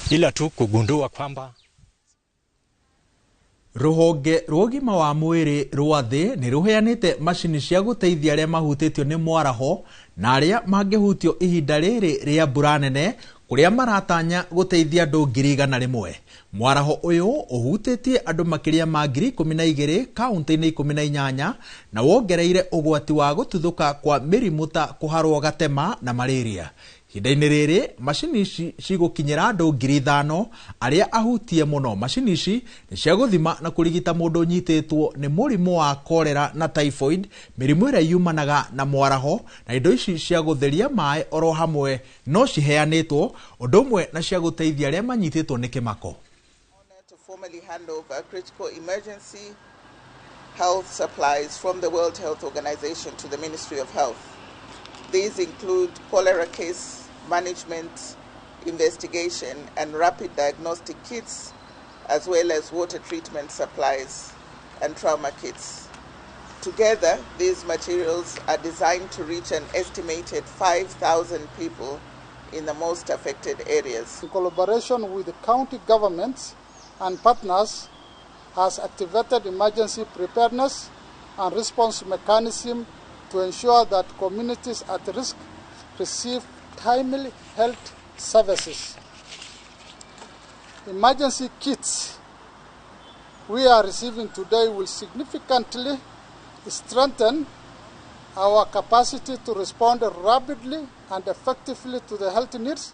ila tu kugundua kwamba ruhonge rwogima wa mwiri rwa thi ni ruheanite macini cia guteithia aria mahutitio ni mwaraho na aria mangihutio ihinda riri ria mbura nene kuria maratanya guteithia andu 100,000. Mwaraho uyu uhutitie andu makiria ma 12,000 kaunti-ini 18 na wongereire ugwati wa gututhuka kwa mirimu ta kuharwo gatema na malaria. Hinda-ini riri macini ici cigukinyira andu 5,000 aria ahutie muno. Macini ici ni cia guthima na kurigita mundu unyititwo ni murimu wa kolera na typhoid, mirimu iria yumanaga na mwaraho, na indo ici cia gutheria mai oro hamwe no ciheanitwo undu umwe na cia guteithia aria manyititwo ni kimako. To formally hand over critical emergency health supplies from the World Health Organization to the Ministry of Health. These include cholera case management, investigation, and rapid diagnostic kits, as well as water treatment supplies and trauma kits. Together, these materials are designed to reach an estimated 5,000 people in the most affected areas. In collaboration with the county governments and partners, has activated emergency preparedness and response mechanism to ensure that communities at risk receive timely health services. Emergency kits we are receiving today will significantly strengthen our capacity to respond rapidly and effectively to the health needs